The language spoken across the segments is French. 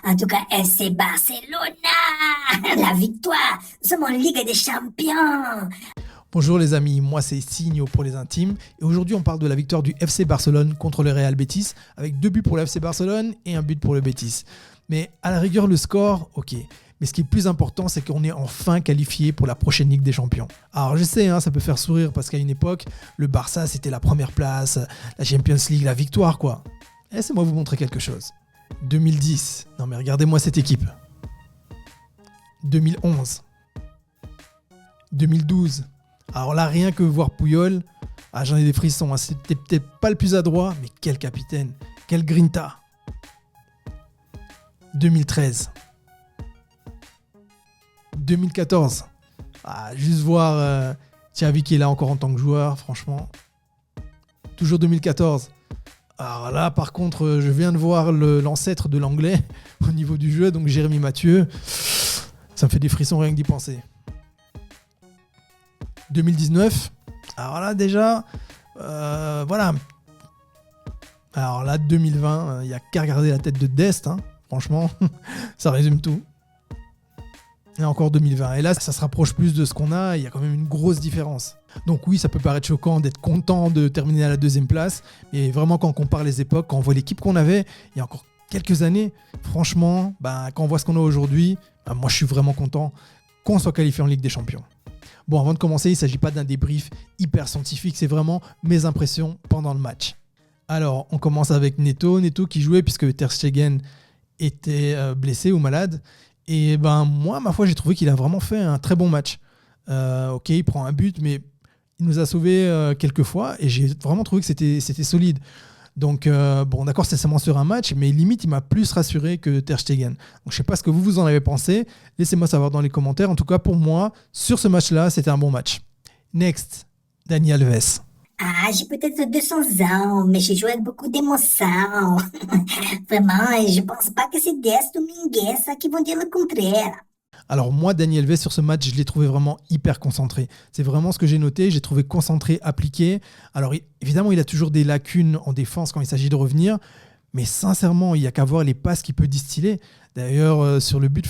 En tout cas, FC Barcelona, la victoire. Nous sommes en Ligue des Champions. Bonjour les amis, moi c'est Signo pour les intimes et aujourd'hui on parle de la victoire du FC Barcelone contre le Real Betis avec 2 buts pour le FC Barcelone et 1 but pour le Betis. Mais à la rigueur le score, ok. Mais ce qui est plus important, c'est qu'on est enfin qualifié pour la prochaine Ligue des Champions. Alors je sais, ça peut faire sourire parce qu'à une époque, le Barça c'était la première place, la Champions League, la victoire quoi. Laissez-moi vous montrer quelque chose. 2010, non mais regardez-moi cette équipe. 2011. 2012. Alors là, rien que voir Puyol, j'en ai des frissons. C'était peut-être pas le plus adroit, mais quel capitaine, quel grinta. 2013. 2014. Juste voir Xavi qui est là encore en tant que joueur, franchement. Toujours 2014. Alors là, par contre, je viens de voir l'ancêtre de l'anglais au niveau du jeu, donc Jérémy Mathieu. Ça me fait des frissons rien que d'y penser. 2019, alors là déjà, voilà. Alors là, 2020, il n'y a qu'à regarder la tête de Dest, franchement, ça résume tout. Et encore 2020. Et là, ça se rapproche plus de ce qu'on a, il y a quand même une grosse différence. Donc oui, ça peut paraître choquant d'être content de terminer à la 2e place, mais vraiment quand on compare les époques, quand on voit l'équipe qu'on avait, il y a encore quelques années, franchement, quand on voit ce qu'on a aujourd'hui, moi je suis vraiment content qu'on soit qualifié en Ligue des Champions. Bon, avant de commencer, il ne s'agit pas d'un débrief hyper scientifique, c'est vraiment mes impressions pendant le match. Alors, on commence avec Neto qui jouait puisque Ter Stegen était blessé ou malade. Et moi, ma foi, j'ai trouvé qu'il a vraiment fait un très bon match. Ok, il prend un but, mais il nous a sauvés quelques fois et j'ai vraiment trouvé que c'était solide. Donc, bon, d'accord, c'est seulement sur un match, mais limite, il m'a plus rassuré que Ter Stegen. Donc, je ne sais pas ce que vous en avez pensé. Laissez-moi savoir dans les commentaires. En tout cas, pour moi, sur ce match-là, c'était un bon match. Next, Dani Alves. J'ai peut-être 200 ans, mais j'ai joué avec beaucoup d'émotion. Vraiment, et je pense pas que c'est Dest ou Mingueza qui vont dire le contraire. Alors moi, Dani Alves, sur ce match, je l'ai trouvé vraiment hyper concentré. C'est vraiment ce que j'ai noté. J'ai trouvé concentré, appliqué. Alors évidemment, il a toujours des lacunes en défense quand il s'agit de revenir. Mais sincèrement, il n'y a qu'à voir les passes qu'il peut distiller. D'ailleurs, sur le but,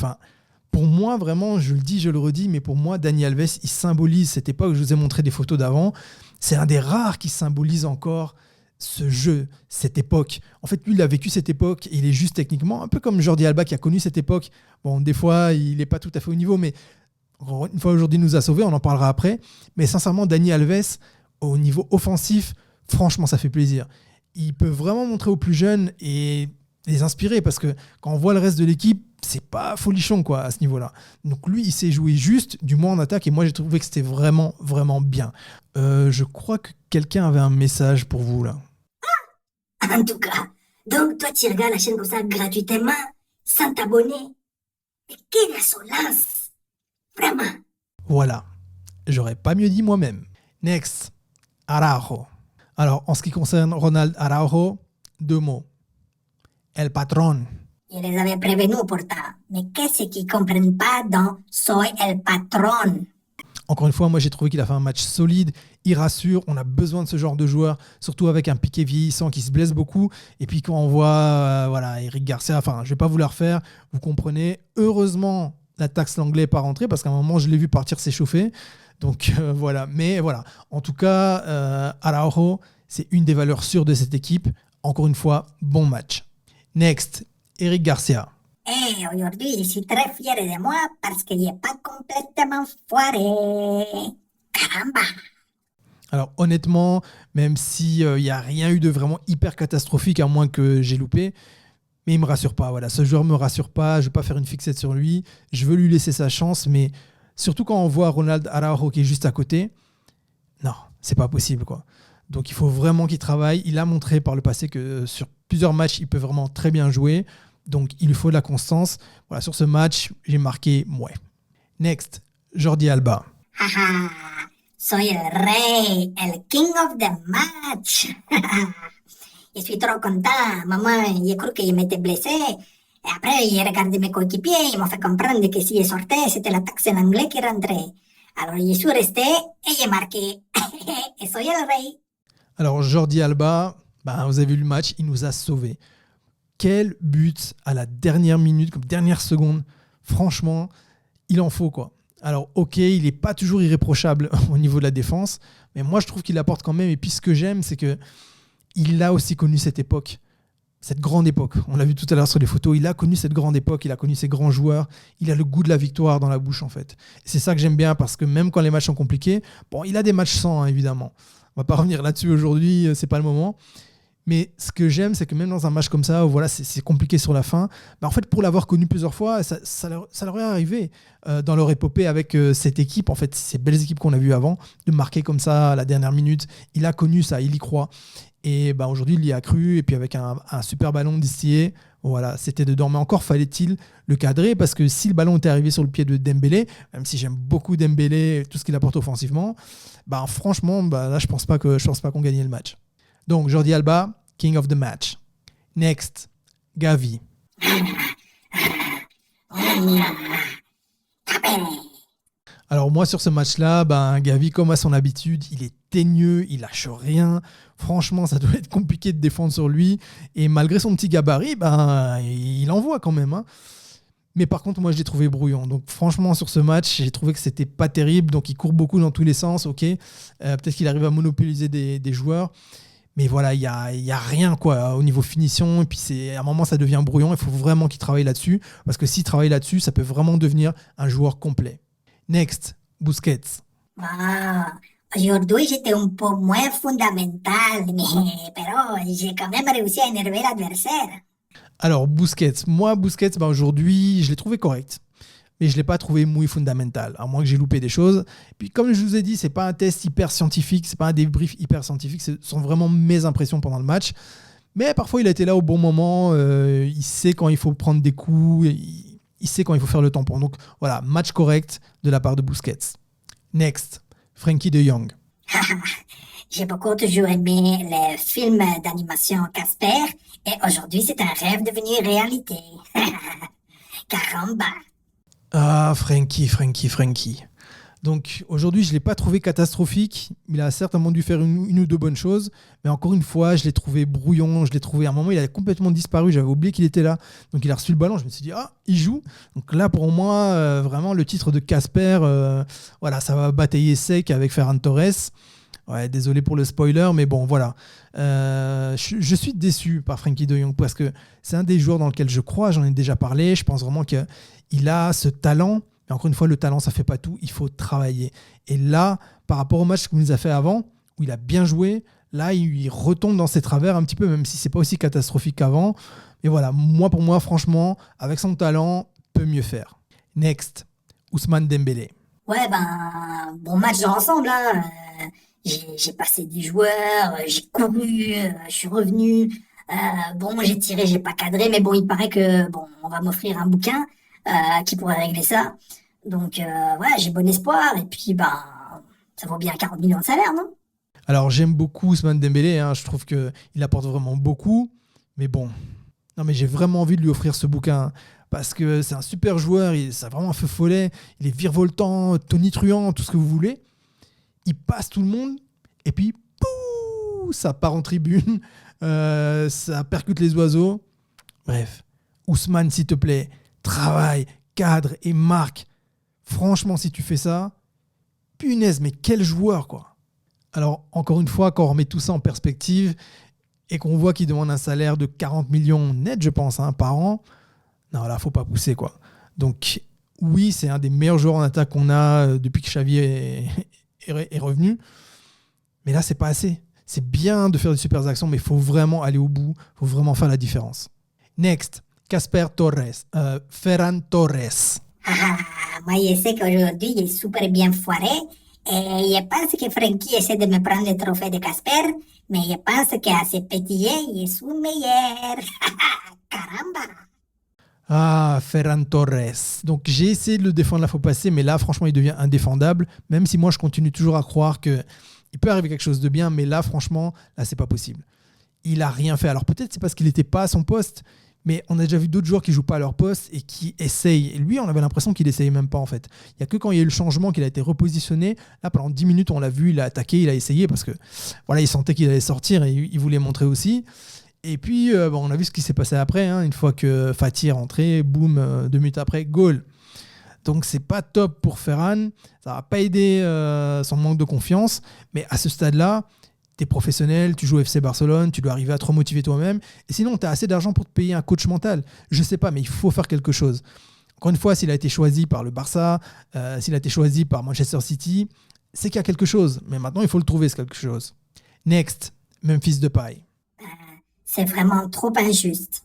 pour moi, vraiment, je le dis, je le redis, mais pour moi, Dani Alves, il symbolise cette époque. Je vous ai montré des photos d'avant. C'est un des rares qui symbolise encore ce jeu, cette époque. En fait, lui, il a vécu cette époque et il est juste techniquement, un peu comme Jordi Alba qui a connu cette époque. Bon, des fois, il n'est pas tout à fait au niveau, mais une fois aujourd'hui, il nous a sauvés, on en parlera après. Mais sincèrement, Dani Alves, au niveau offensif, franchement, ça fait plaisir. Il peut vraiment montrer aux plus jeunes et les inspirer parce que quand on voit le reste de l'équipe, c'est pas folichon quoi à ce niveau-là. Donc lui, il s'est joué juste, du moins en attaque, et moi j'ai trouvé que c'était vraiment, vraiment bien. Je crois que quelqu'un avait un message pour vous là. En tout cas, donc toi, tu regardes la chaîne comme ça gratuitement, sans t'abonner. Mais quelle insolence! Vraiment. Voilà, j'aurais pas mieux dit moi-même. Next, Araujo. Alors, en ce qui concerne Ronald Araujo, 2 mots. El patrón. Je les avais prévenus pourtant. Mais qu'est-ce qu'ils ne comprennent pas dans Soy el patrón? Encore une fois, moi j'ai trouvé qu'il a fait un match solide, il rassure, on a besoin de ce genre de joueur, surtout avec un Piqué vieillissant qui se blesse beaucoup. Et puis quand on voit Eric Garcia, je ne vais pas vous la refaire, vous comprenez. Heureusement, la taxe l'anglais n'est pas rentrée parce qu'à un moment je l'ai vu partir s'échauffer. Donc voilà, mais voilà. En tout cas, Araujo, c'est une des valeurs sûres de cette équipe. Encore une fois, bon match. Next, Eric Garcia. Aujourd'hui, je suis très fier de moi parce qu'il n'est pas complètement foiré. Caramba! Alors honnêtement, même s'il n'y a rien eu de vraiment hyper catastrophique, à moins que j'ai loupé, mais il ne me rassure pas. Voilà, ce joueur ne me rassure pas, je ne vais pas faire une fixette sur lui, je veux lui laisser sa chance, mais surtout quand on voit Ronald Araujo qui est juste à côté, non, c'est pas possible quoi. Donc il faut vraiment qu'il travaille. Il a montré par le passé que sur plusieurs matchs, il peut vraiment très bien jouer. Donc il lui faut de la constance. Voilà, sur ce match, j'ai marqué ouais. Next, Jordi Alba. Soy el rey, el king of the match. Je suis trop content. Maman, j'ai cru que je m'étais blessé. Et après, j'ai regardé mes coéquipiers. Ils m'ont fait comprendre que si je sortais, c'était la taxe en anglais qui rentrait. Alors, je suis resté et j'ai marqué. Et soy el rey. Alors Jordi Alba, vous avez vu le match, il nous a sauvés. quel but à la dernière minute, comme dernière seconde. Franchement, il en faut quoi. Alors ok, il n'est pas toujours irréprochable au niveau de la défense, mais moi je trouve qu'il apporte quand même. Et puis ce que j'aime, c'est qu'il a aussi connu cette époque, cette grande époque. On l'a vu tout à l'heure sur les photos, il a connu cette grande époque, il a connu ces grands joueurs, il a le goût de la victoire dans la bouche en fait. Et c'est ça que j'aime bien, parce que même quand les matchs sont compliqués, bon, il a des matchs sans, hein, évidemment. On va pas revenir là-dessus aujourd'hui, c'est pas le moment. Mais ce que j'aime, c'est que même dans un match comme ça, où voilà, c'est compliqué sur la fin, en fait, pour l'avoir connu plusieurs fois, ça leur est arrivé dans leur épopée avec cette équipe, en fait, ces belles équipes qu'on a vues avant, de marquer comme ça à la dernière minute. Il a connu ça, il y croit. Et aujourd'hui, il y a cru, et puis avec un super ballon distillé, voilà, c'était dedans. Mais encore fallait-il le cadrer, parce que si le ballon était arrivé sur le pied de Dembélé, même si j'aime beaucoup Dembélé, tout ce qu'il apporte offensivement, franchement, là, je pense pas qu'on gagnait le match. Donc, Jordi Alba, King of the Match. Next, Gavi. Alors moi, sur ce match-là, Gavi, comme à son habitude, il est teigneux, il lâche rien. Franchement, ça doit être compliqué de défendre sur lui. Et malgré son petit gabarit, il envoie quand même, hein. Mais par contre, moi, je l'ai trouvé brouillon. Donc franchement, sur ce match, j'ai trouvé que c'était pas terrible. Donc il court beaucoup dans tous les sens, ok. Peut-être qu'il arrive à monopoliser des joueurs. Mais voilà, il y a rien quoi au niveau finition. Et puis à un moment, ça devient brouillon. Il faut vraiment qu'il travaille là-dessus. Parce que s'il travaille là-dessus, ça peut vraiment devenir un joueur complet. Next, Busquets. Aujourd'hui, j'étais un peu moins fondamental, mais j'ai quand même réussi à énerver l'adversaire. Alors, Busquets, aujourd'hui, je l'ai trouvé correct. Mais je ne l'ai pas trouvé muy fondamental, à moins que j'ai loupé des choses. Puis comme je vous ai dit, ce n'est pas un test hyper scientifique, ce n'est pas un débrief hyper scientifique, ce sont vraiment mes impressions pendant le match. Mais parfois, il a été là au bon moment, il sait quand il faut prendre des coups, il sait quand il faut faire le tampon. Donc voilà, match correct de la part de Busquets. Next, Frenkie de Jong. J'ai beaucoup toujours aimé les films d'animation Casper, et aujourd'hui, c'est un rêve devenu réalité. Caramba! Ah, Frenkie. Donc aujourd'hui, je ne l'ai pas trouvé catastrophique. Il a certainement dû faire une ou deux bonnes choses. Mais encore une fois, je l'ai trouvé brouillon. Je l'ai trouvé à un moment, il a complètement disparu. J'avais oublié qu'il était là. Donc il a reçu le ballon. Je me suis dit, il joue. Donc là, pour moi, vraiment, le titre de Casper, voilà, ça va batailler sec avec Ferran Torres. Ouais, désolé pour le spoiler, mais bon, voilà. Je suis déçu par Frenkie de Jong parce que c'est un des joueurs dans lequel je crois. J'en ai déjà parlé. Je pense vraiment qu'il a ce talent. Mais encore une fois, le talent, ça ne fait pas tout. Il faut travailler. Et là, par rapport au match qu'il nous a fait avant, où il a bien joué, là, il retombe dans ses travers un petit peu, même si ce n'est pas aussi catastrophique qu'avant. Mais voilà, pour moi, franchement, avec son talent, peut mieux faire. Next, Ousmane Dembélé. Ouais, bon match d'ensemble, hein. J'ai passé des joueurs, j'ai couru, je suis revenu. J'ai tiré, j'ai pas cadré, mais bon, il paraît que on va m'offrir un bouquin qui pourrait régler ça. Donc j'ai bon espoir, et puis ça vaut bien 40 millions de salaire, non? Alors j'aime beaucoup Ousmane Dembélé, hein. Je trouve qu'il apporte vraiment beaucoup, mais bon, non mais j'ai vraiment envie de lui offrir ce bouquin, parce que c'est un super joueur, c'est vraiment un feu follet, il est virevoltant, tonitruant, tout ce que vous voulez. Il passe tout le monde, et puis pouh, ça part en tribune, ça percute les oiseaux. Bref, Ousmane, s'il te plaît, travaille, cadre et marque. Franchement, si tu fais ça, punaise, mais quel joueur, quoi. Alors, encore une fois, quand on remet tout ça en perspective et qu'on voit qu'il demande un salaire de 40 millions net, je pense, par an, non, là, faut pas pousser, quoi. Donc, oui, c'est un des meilleurs joueurs en attaque qu'on a depuis que Xavi est revenu. Mais là, c'est pas assez. C'est bien de faire des super actions, mais il faut vraiment aller au bout. Il faut vraiment faire la différence. Next, Ferran Torres. Moi, je sais qu'aujourd'hui, il est super bien foiré. Et je pense que Frenkie essaie de me prendre le trophée de Casper. Mais je pense qu'à ce petit jeu, il est sous meilleur. Caramba! Ah, Ferran Torres. Donc j'ai essayé de le défendre la fois passée, mais là, franchement, il devient indéfendable. Même si moi, je continue toujours à croire qu'il peut arriver quelque chose de bien, mais là, franchement, là, c'est pas possible. Il a rien fait. Alors peut-être c'est parce qu'il n'était pas à son poste, mais on a déjà vu d'autres joueurs qui jouent pas à leur poste et qui essayent. Et lui, on avait l'impression qu'il essayait même pas en fait. Il y a que quand il y a eu le changement qu'il a été repositionné. Là, pendant 10 minutes, on l'a vu, il a attaqué, il a essayé parce que voilà, il sentait qu'il allait sortir et il voulait montrer aussi. Et puis, bon, on a vu ce qui s'est passé après. Hein. Une fois que Fatih est rentré, boum, 2 minutes après, goal. Donc, c'est pas top pour Ferran. Ça va pas aider son manque de confiance. Mais à ce stade-là, tu es professionnel, tu joues au FC Barcelone, tu dois arriver à te remotiver toi-même. Et sinon, tu as assez d'argent pour te payer un coach mental. Je sais pas, mais il faut faire quelque chose. Encore une fois, s'il a été choisi par le Barça, s'il a été choisi par Manchester City, c'est qu'il y a quelque chose. Mais maintenant, il faut le trouver, ce quelque chose. Next, Memphis Depay. C'est vraiment trop injuste.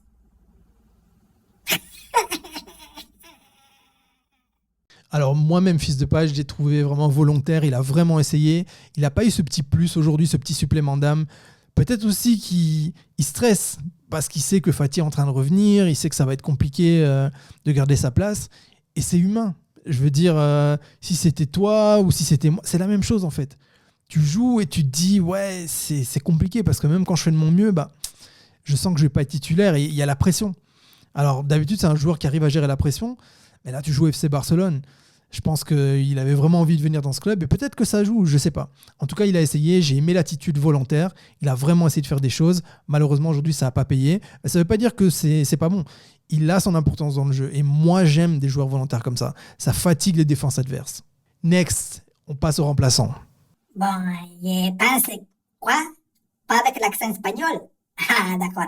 Alors moi-même, Memphis Depay, je l'ai trouvé vraiment volontaire. Il a vraiment essayé. Il n'a pas eu ce petit plus aujourd'hui, ce petit supplément d'âme. Peut-être aussi qu'il stresse parce qu'il sait que Fatih est en train de revenir. Il sait que ça va être compliqué de garder sa place. Et c'est humain. Je veux dire, si c'était toi ou si c'était moi, c'est la même chose en fait. Tu joues et tu te dis, ouais, c'est compliqué parce que même quand je fais de mon mieux, je sens que je ne vais pas être titulaire et il y a la pression. Alors d'habitude, c'est un joueur qui arrive à gérer la pression. Mais là, tu joues au FC Barcelone. Je pense qu'il avait vraiment envie de venir dans ce club et peut-être que ça joue, je ne sais pas. En tout cas, il a essayé, j'ai aimé l'attitude volontaire, il a vraiment essayé de faire des choses. Malheureusement, aujourd'hui, ça n'a pas payé. Mais ça ne veut pas dire que c'est pas bon. Il a son importance dans le jeu et moi, j'aime des joueurs volontaires comme ça. Ça fatigue les défenses adverses. Next, on passe au remplaçant. Bon, je pense... Quoi? Pas avec l'accent espagnol? Ah, d'accord.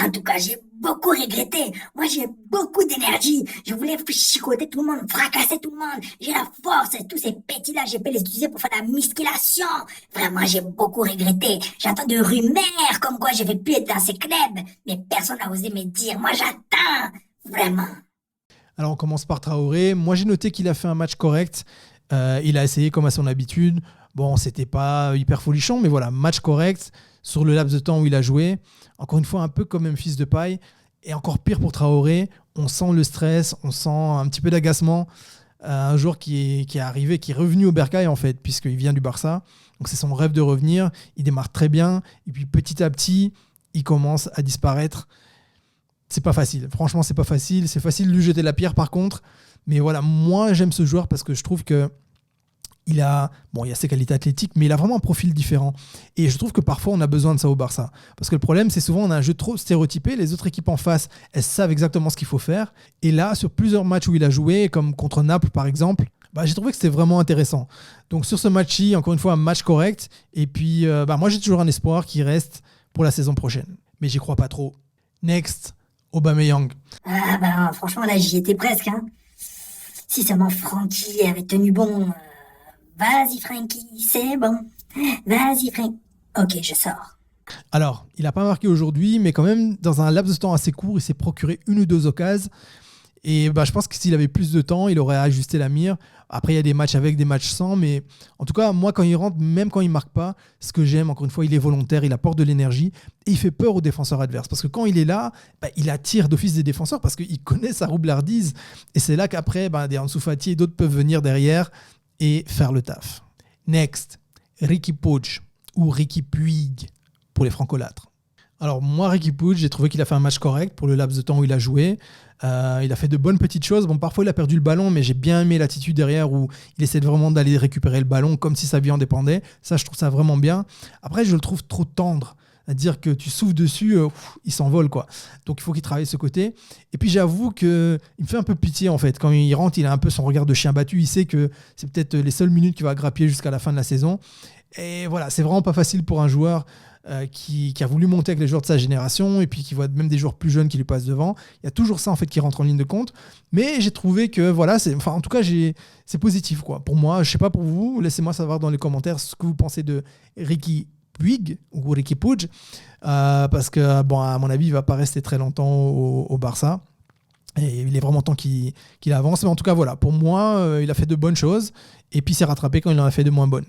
En tout cas, j'ai beaucoup regretté. Moi, j'ai beaucoup d'énergie. Je voulais chicoter tout le monde, fracasser tout le monde. J'ai la force. Tous ces petits-là, j'ai pu les utiliser pour faire de la musculation. Vraiment, j'ai beaucoup regretté. J'entends de rumeurs comme quoi je vais plus être dans ces clubs. Mais personne n'a osé me dire. Moi, j'attends. Vraiment. Alors, on commence par Traoré. Moi, j'ai noté qu'il a fait un match correct. Il a essayé comme à son habitude. Bon, c'était pas hyper folichon, mais voilà, match correct sur le laps de temps où il a joué. Encore une fois, un peu comme Memphis Depay. Et encore pire pour Traoré, on sent le stress, on sent un petit peu d'agacement. Un joueur qui est arrivé, qui est revenu au Bercail en fait, puisqu'il vient du Barça. Donc c'est son rêve de revenir. Il démarre très bien. Et puis petit à petit, il commence à disparaître. C'est pas facile. Franchement, c'est pas facile. C'est facile de lui jeter la pierre par contre. Mais voilà, moi j'aime ce joueur parce que je trouve que il a ses qualités athlétiques, mais il a vraiment un profil différent. Et je trouve que parfois, on a besoin de ça au Barça. Parce que le problème, c'est souvent on a un jeu trop stéréotypé. Les autres équipes en face, elles savent exactement ce qu'il faut faire. Et là, sur plusieurs matchs où il a joué, comme contre Naples par exemple, j'ai trouvé que c'était vraiment intéressant. Donc sur ce match-ci, encore une fois, un match correct. Et puis, moi, j'ai toujours un espoir qui reste pour la saison prochaine. Mais j'y crois pas trop. Next, Aubameyang. Ah franchement, là, j'y étais presque. Hein. Si seulement Francky avait tenu bon... Vas-y, Francky, c'est bon. Vas-y, Francky. Ok, je sors. Alors, il n'a pas marqué aujourd'hui, mais quand même, dans un laps de temps assez court, il s'est procuré une ou deux occasions. Et je pense que s'il avait plus de temps, il aurait ajusté la mire. Après, il y a des matchs avec, des matchs sans. Mais en tout cas, moi, quand il rentre, même quand il ne marque pas, ce que j'aime, encore une fois, il est volontaire, il apporte de l'énergie. Et il fait peur aux défenseurs adverses. Parce que quand il est là, il attire d'office des défenseurs parce qu'il connaît sa roublardise. Et c'est là qu'après, des Ansu Fati et d'autres peuvent venir derrière et faire le taf. Next, Riqui Puig ou Riqui Puig pour les francolâtres. Alors moi, Riqui Puig, j'ai trouvé qu'il a fait un match correct pour le laps de temps où il a joué. Il a fait de bonnes petites choses. Bon, parfois il a perdu le ballon, mais j'ai bien aimé l'attitude derrière où il essaie vraiment d'aller récupérer le ballon comme si sa vie en dépendait. Ça, je trouve ça vraiment bien. Après, je le trouve trop tendre. C'est-à-dire que tu souffles dessus, il s'envole quoi. Donc il faut qu'il travaille ce côté. Et puis j'avoue qu'il me fait un peu pitié en fait. Quand il rentre, il a un peu son regard de chien battu. Il sait que c'est peut-être les seules minutes qu'il va grappiller jusqu'à la fin de la saison. Et voilà, c'est vraiment pas facile pour un joueur qui a voulu monter avec les joueurs de sa génération et puis qui voit même des joueurs plus jeunes qui lui passent devant. Il y a toujours ça en fait qui rentre en ligne de compte. Mais j'ai trouvé que voilà, en tout cas c'est positif quoi. Pour moi, je sais pas pour vous, laissez-moi savoir dans les commentaires ce que vous pensez de Riqui Puig ou Riqui Puig parce que à mon avis il va pas rester très longtemps au Barça et il est vraiment temps qu'il avance. Mais en tout cas voilà, pour moi il a fait de bonnes choses et puis s'est rattrapé quand il en a fait de moins bonnes.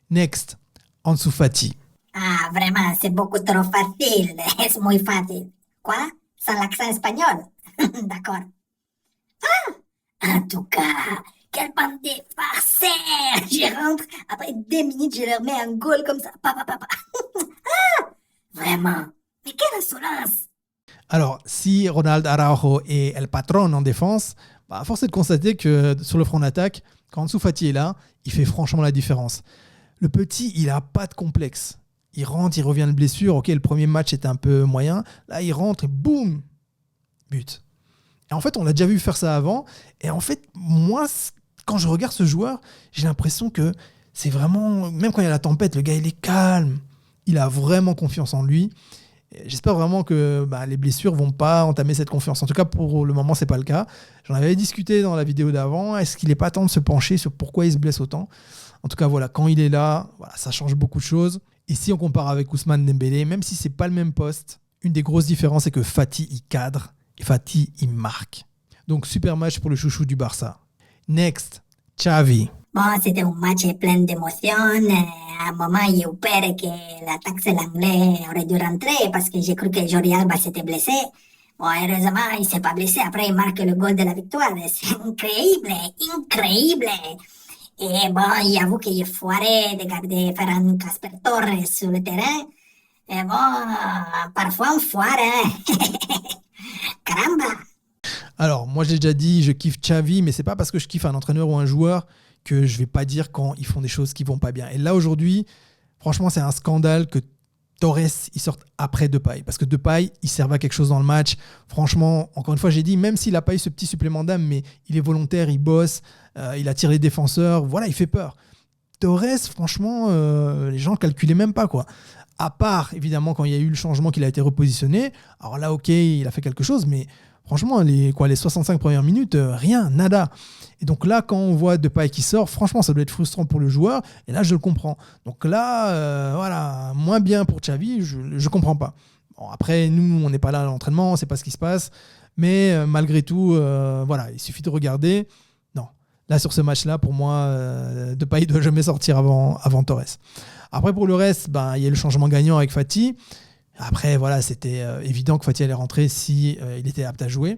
Next, Ansu Fati. Ah, vraiment, c'est beaucoup trop facile. Es muy fácil. Quoi? Sans l'accent espagnol? D'accord. En tout cas, quelle bande de farceurs! Je rentre, après 2 minutes, je leur mets un goal comme ça. Papa. Vraiment. Mais quelle insolence! Alors, si Ronald Araujo est el patron en défense, force est de constater que sur le front d'attaque, quand Ansu Fati est là, il fait franchement la différence. Le petit, il n'a pas de complexe. Il rentre, il revient de blessure. Ok, le premier match était un peu moyen. Là, il rentre et boum, but. Et en fait, on l'a déjà vu faire ça avant. Et en fait, moi, quand je regarde ce joueur, j'ai l'impression que c'est vraiment... Même quand il y a la tempête, le gars, il est calme. Il a vraiment confiance en lui. Et j'espère vraiment que les blessures vont pas entamer cette confiance. En tout cas, pour le moment, c'est pas le cas. J'en avais discuté dans la vidéo d'avant. Est-ce qu'il n'est pas temps de se pencher sur pourquoi il se blesse autant ? En tout cas, voilà, quand il est là, voilà, ça change beaucoup de choses. Et si on compare avec Ousmane Dembélé, même si c'est pas le même poste, une des grosses différences, c'est que Fati, il cadre. Et Fati, il marque. Donc, super match pour le chouchou du Barça. Next, Xavi. Bon, c'était un match plein d'émotions. À un moment, j'ai eu peur que l'attaque de l'anglais aurait dû rentrer parce que j'ai cru que Jordi Alba s'était blessé. Bon, heureusement, il s'est pas blessé. Après, il marque le goal de la victoire. C'est incroyable, incroyable. Et bon, j'avoue qu'il est foiré de garder Ferran Casper Torres sur le terrain. Et bon, parfois on foire, hein. Caramba. Alors, moi, j'ai déjà dit, je kiffe Xavi, mais c'est pas parce que je kiffe un entraîneur ou un joueur que je vais pas dire quand ils font des choses qui vont pas bien. Et là, aujourd'hui, franchement, c'est un scandale que Torres, il sorte après Depay. Parce que Depay, il servait à quelque chose dans le match. Franchement, encore une fois, j'ai dit, même s'il n'a pas eu ce petit supplément d'âme, mais il est volontaire, il bosse, il attire les défenseurs, voilà, il fait peur. Torres, franchement, les gens ne calculaient même pas, quoi. À part, évidemment, quand il y a eu le changement qu'il a été repositionné. Alors là, ok, il a fait quelque chose, mais franchement, les 65 premières minutes, rien, nada. Et donc là, quand on voit Depay qui sort, franchement, ça doit être frustrant pour le joueur. Et là, je le comprends. Donc là, voilà, moins bien pour Xavi, je comprends pas. Bon, après, nous, on n'est pas là à l'entraînement, on ne sait pas ce qui se passe. Mais malgré tout, voilà, il suffit de regarder. Non, là, sur ce match-là, pour moi, Depay ne doit jamais sortir avant Torres. Après, pour le reste, il y a eu le changement gagnant avec Fati. Après, voilà, c'était évident que Fati allait rentrer si il était apte à jouer.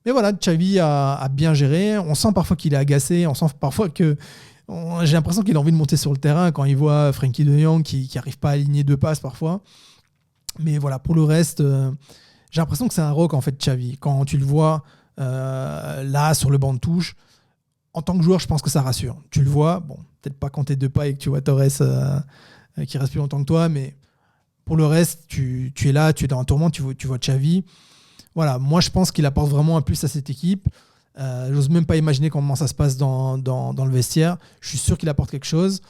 Mais voilà, Xavi a bien géré. On sent parfois qu'il est agacé. On sent parfois que... j'ai l'impression qu'il a envie de monter sur le terrain quand il voit Frenkie de Jong qui n'arrive pas à aligner deux passes parfois. Mais voilà, pour le reste, j'ai l'impression que c'est un rock, en fait, Xavi. Quand tu le vois là, sur le banc de touche, en tant que joueur, je pense que ça rassure. Tu le vois, bon, peut-être pas quand t'es Depay et que tu vois Torres qui reste plus longtemps que toi, mais pour le reste, tu es là, tu es dans un tourment, tu vois Xavi. Voilà, moi je pense qu'il apporte vraiment un plus à cette équipe. J'ose même pas imaginer comment ça se passe dans le vestiaire. Je suis sûr qu'il apporte quelque chose.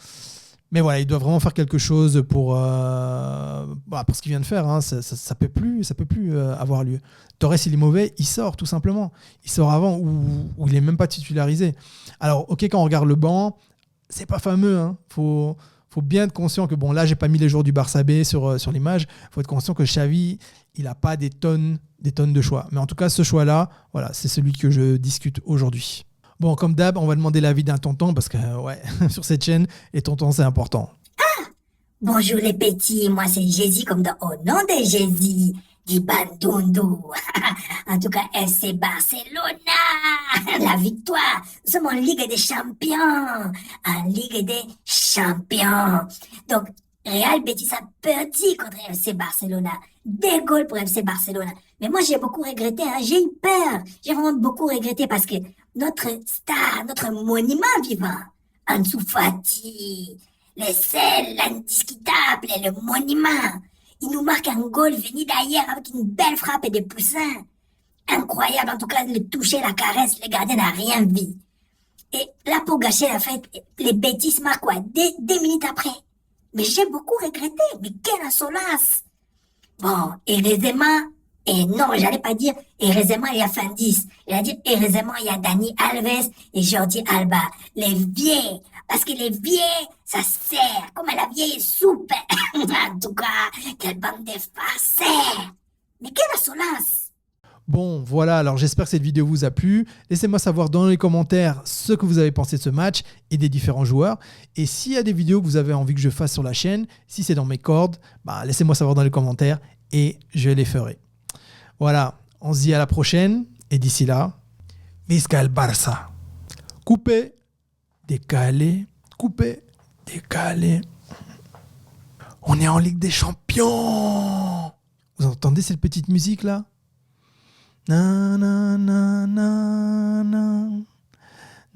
Mais voilà, il doit vraiment faire quelque chose pour ce qu'il vient de faire. Hein. Ça peut plus avoir lieu. Torres, il est mauvais, il sort tout simplement. Il sort avant ou il est même pas titularisé. Alors, ok, quand on regarde le banc, c'est pas fameux. Hein. Faut bien être conscient que, bon, là, j'ai pas mis les joueurs du Barça B sur l'image. Il faut être conscient que Xavi, il n'a pas des tonnes de choix. Mais en tout cas, ce choix-là, voilà, c'est celui que je discute aujourd'hui. Bon, comme d'hab, on va demander l'avis d'un tonton parce que, ouais, sur cette chaîne, les tontons, c'est important. Bonjour les petits, moi c'est Jésus comme dans Au nom de Jésus, dit Bandundu. En tout cas, FC Barcelona, la victoire. Nous sommes en Ligue des Champions, en Ligue des Champions. Donc, Real Betis a perdu contre FC Barcelona. 2 goals pour FC Barcelona. Mais moi, j'ai beaucoup regretté, hein. J'ai eu peur. J'ai vraiment beaucoup regretté parce que notre star, notre monument vivant, Ansu Fati, le seul, l'indiscutable, le monument, il nous marque un goal venu d'ailleurs avec une belle frappe et des poussins. Incroyable, en tout cas, le toucher, la caresse, le gardien n'a rien vu. Et là, pour gâcher la fête, les bêtises marquent quoi, 2 minutes après. Mais j'ai beaucoup regretté, mais quelle insolence! Bon, heureusement, et non, j'allais pas dire heureusement il y a Fandis, il a dit heureusement il y a Dani Alves et Jordi Alba, les vieux, parce que les vieux, ça sert comme à la vieille soupe. En tout cas, quelle bande de farceurs! Mais quelle insolence! Bon, voilà, alors j'espère que cette vidéo vous a plu. Laissez-moi savoir dans les commentaires ce que vous avez pensé de ce match et des différents joueurs. Et s'il y a des vidéos que vous avez envie que je fasse sur la chaîne, si c'est dans mes cordes, laissez-moi savoir dans les commentaires et je les ferai. Voilà, on se dit à la prochaine. Et d'ici là, Visca el Barça. Coupé, décalé, coupé, décalé. On est en Ligue des Champions. Vous entendez cette petite musique là? Na na na na na